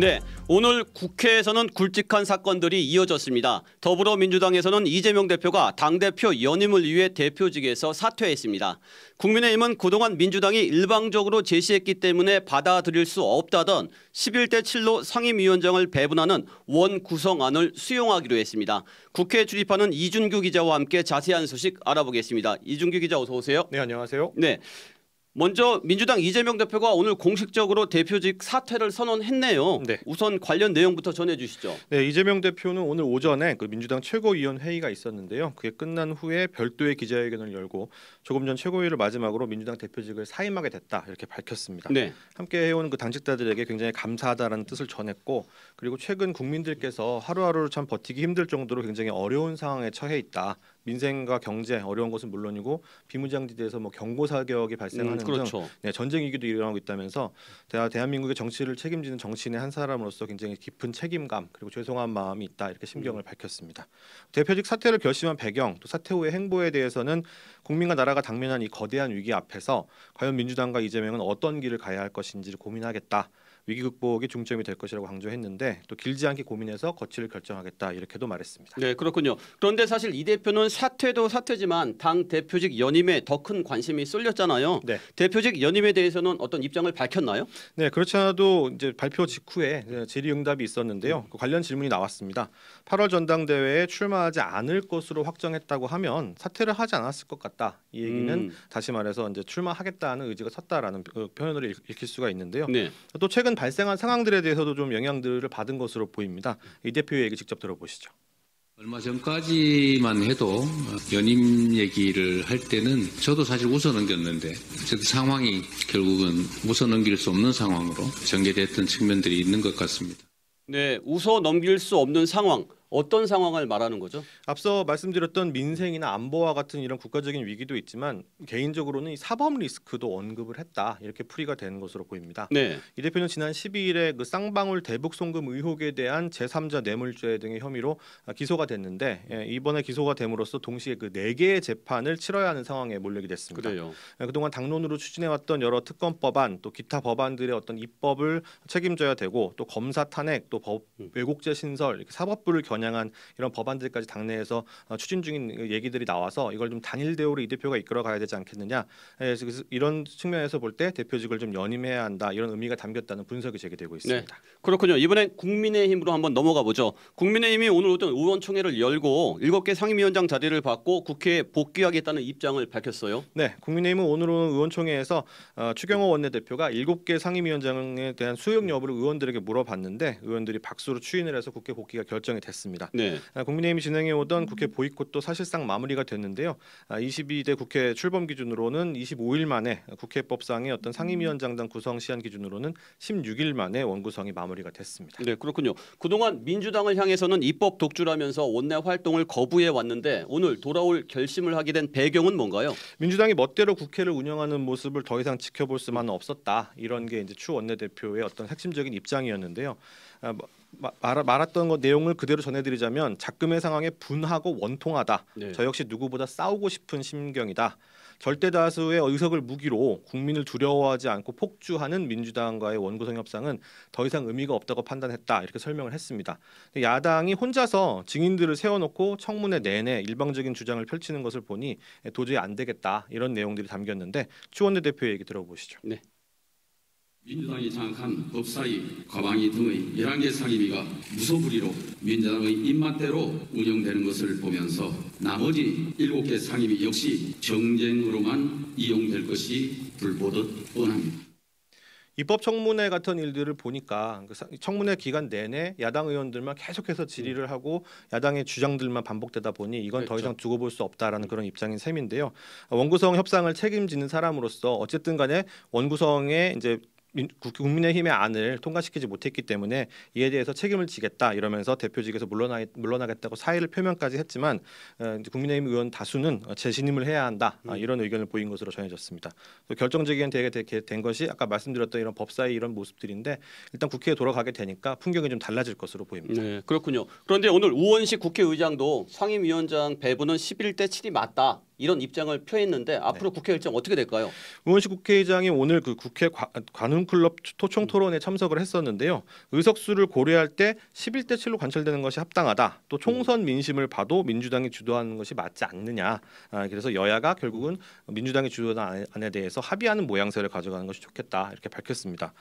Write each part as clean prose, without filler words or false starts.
네, 오늘 국회에서는 굵직한 사건들이 이어졌습니다. 더불어민주당에서는 이재명 대표가 당대표 연임을 위해 대표직에서 사퇴했습니다. 국민의힘은 그동안 민주당이 일방적으로 제시했기 때문에 받아들일 수 없다던 11대 7로 상임위원장을 배분하는 원구성안을 수용하기로 했습니다. 국회에 출입하는 이준규 기자와 함께 자세한 소식 알아보겠습니다. 이준규 기자 어서 오세요. 네, 안녕하세요. 네. 먼저 민주당 이재명 대표가 오늘 공식적으로 대표직 사퇴를 선언했네요. 네. 우선 관련 내용부터 전해주시죠. 네, 이재명 대표는 오늘 오전에 민주당 최고위원 회의가 있었는데요. 그게 끝난 후에 별도의 기자회견을 열고 조금 전 최고위를 마지막으로 민주당 대표직을 사임하게 됐다 이렇게 밝혔습니다. 네. 함께 해온 당직자들에게 굉장히 감사하다라는 뜻을 전했고, 그리고 최근 국민들께서 하루하루 참 버티기 힘들 정도로 굉장히 어려운 상황에 처해 있다. 민생과 경제 어려운 것은 물론이고 비무장지대에서 경고 사격이 발생하는 그렇죠. 등 전쟁 위기도 일어나고 있다면서 대한민국의 정치를 책임지는 정치인의 한 사람으로서 굉장히 깊은 책임감 그리고 죄송한 마음이 있다 이렇게 심경을 밝혔습니다. 대표직 사퇴를 결심한 배경 또 사퇴 후의 행보에 대해서는 국민과 나라가 당면한 이 거대한 위기 앞에서 과연 민주당과 이재명은 어떤 길을 가야 할 것인지를 고민하겠다. 위기 극복이 중점이 될 것이라고 강조했는데 또 길지 않게 고민해서 거취를 결정하겠다 이렇게도 말했습니다. 네, 그렇군요. 그런데 사실 이 대표는 사퇴도 사퇴지만 당 대표직 연임에 더 큰 관심이 쏠렸잖아요. 네. 대표직 연임에 대해서는 어떤 입장을 밝혔나요? 네, 그렇지 않아도 이제 발표 직후에 질의응답이 있었는데요. 관련 질문이 나왔습니다. 8월 전당대회에 출마하지 않을 것으로 확정했다고 하면 사퇴를 하지 않았을 것 같다. 이 얘기는 다시 말해서 이제 출마하겠다는 의지가 섰다라는 표현을 읽힐 수가 있는데요. 네. 또 최근 발생한 상황들에 대해서도 좀 영향들을 받은 것으로 보입니다. 이 대표의 얘기 직접 들어보시죠. 얼마 전까지만 해도 연임 얘기를 할 때는 저도 사실 웃어넘겼는데 어쨌든 상황이 결국은 웃어넘길 수 없는 상황으로 전개됐던 측면들이 있는 것 같습니다. 네, 웃어넘길 수 없는 상황. 어떤 상황을 말하는 거죠? 앞서 말씀드렸던 민생이나 안보와 같은 이런 국가적인 위기도 있지만 개인적으로는 이 사법 리스크도 언급을 했다 이렇게 풀이가 되는 것으로 보입니다. 네. 이 대표는 지난 12일에 그 쌍방울 대북 송금 의혹에 대한 제3자 뇌물죄 등의 혐의로 기소가 됐는데 이번에 기소가 됨으로써 동시에 그 4개의 재판을 치러야 하는 상황에 몰리게 됐습니다. 그래요. 그동안 당론으로 추진해왔던 여러 특검 법안 또 기타 법안들의 어떤 입법을 책임져야 되고 또 검사 탄핵 또 왜곡죄 신설 이렇게 사법부를 겨냥한 이런 법안들까지 당내에서 추진 중인 얘기들이 나와서 이걸 좀 단일 대우로 이 대표가 이끌어 가야 되지 않겠느냐. 그래서 이런 측면에서 볼 때 대표직을 좀 연임해야 한다 이런 의미가 담겼다는 분석이 제기되고 있습니다. 네, 그렇군요. 이번엔 국민의힘으로 한번 넘어가 보죠. 국민의힘이 오늘 오전 의원총회를 열고 7개 상임위원장 자리를 받고 국회에 복귀하겠다는 입장을 밝혔어요. 네, 국민의힘은 오늘 오는 의원총회에서 추경호 원내대표가 7개 상임위원장에 대한 수용 여부를 의원들에게 물어봤는데 의원들이 박수로 추인을 해서 국회 복귀가 결정이 됐습니다. 네. 국민의힘이 진행해오던 국회 보이콧도 사실상 마무리가 됐는데요. 22대 국회 출범 기준으로는 25일 만에 국회법상의 어떤 상임위원장당 구성 시한 기준으로는 16일 만에 원구성이 마무리가 됐습니다. 네, 그렇군요. 그동안 민주당을 향해서는 입법 독주라면서 원내 활동을 거부해 왔는데 오늘 돌아올 결심을 하게 된 배경은 뭔가요? 민주당이 멋대로 국회를 운영하는 모습을 더 이상 지켜볼 수만은 없었다. 이런 게 이제 추 원내대표의 어떤 핵심적인 입장이었는데요. 말했던 내용을 그대로 전해드리자면 작금의 상황에 분하고 원통하다. 네. 저 역시 누구보다 싸우고 싶은 심경이다. 절대 다수의 의석을 무기로 국민을 두려워하지 않고 폭주하는 민주당과의 원구성 협상은 더 이상 의미가 없다고 판단했다. 이렇게 설명을 했습니다. 야당이 혼자서 증인들을 세워놓고 청문회 내내 일방적인 주장을 펼치는 것을 보니 도저히 안 되겠다. 이런 내용들이 담겼는데 추 원내대표의 얘기 들어보시죠. 네. 민주당이 장악한 법사위, 과방위 등의 11개 상임위가 무소불위로 민주당의 입맛대로 운영되는 것을 보면서 나머지 7개 상임위 역시 정쟁으로만 이용될 것이 불보듯 뻔합니다. 입법 청문회 같은 일들을 보니까 청문회 기간 내내 야당 의원들만 계속해서 질의를 하고 야당의 주장들만 반복되다 보니 이건 더 이상 두고 볼 수 없다라는 그런 입장인 셈인데요. 원구성 협상을 책임지는 사람으로서 어쨌든 간에 원구성에 이제 국민의힘의 안을 통과시키지 못했기 때문에 이에 대해서 책임을 지겠다 이러면서 대표직에서 물러나겠다고 사의를 표명까지 했지만 국민의힘 의원 다수는 재신임을 해야 한다 이런 의견을 보인 것으로 전해졌습니다. 또 결정적인 되게 된 것이 아까 말씀드렸던 이런 법사위 이런 모습들인데 일단 국회에 돌아가게 되니까 풍경이 좀 달라질 것으로 보입니다. 네, 그렇군요. 그런데 오늘 우원식 국회의장도 상임위원장 배분은 11대 7이 맞다. 이런 입장을 표했는데 앞으로 국회 일정 어떻게 될까요? 우원식 국회의장이 오늘 그 국회 관훈클럽 토총 토론에 참석을 했었는데요. 의석수를 고려할 때 11대 7로 관철되는 것이 합당하다. 또 총선 민심을 봐도 민주당이 주도하는 것이 맞지 않느냐. 그래서 여야가 결국은 민주당이 주도하는 안에 대해서 합의하는 모양새를 가져가는 것이 좋겠다. 이렇게 밝혔습니다.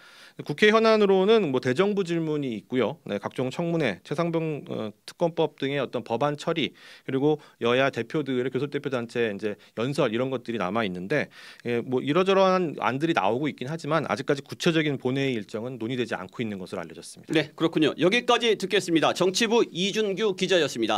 국회 현안으로는 뭐 대정부 질문이 있고요. 네, 각종 청문회, 최상병 특검법 등의 어떤 법안 처리 그리고 여야 대표들의 교섭대표단체 이제 연설 이런 것들이 남아 있는데 뭐 이러저러한 안들이 나오고 있긴 하지만 아직까지 구체적인 본회의 일정은 논의되지 않고 있는 것으로 알려졌습니다. 네, 그렇군요. 여기까지 듣겠습니다. 정치부 이준규 기자였습니다.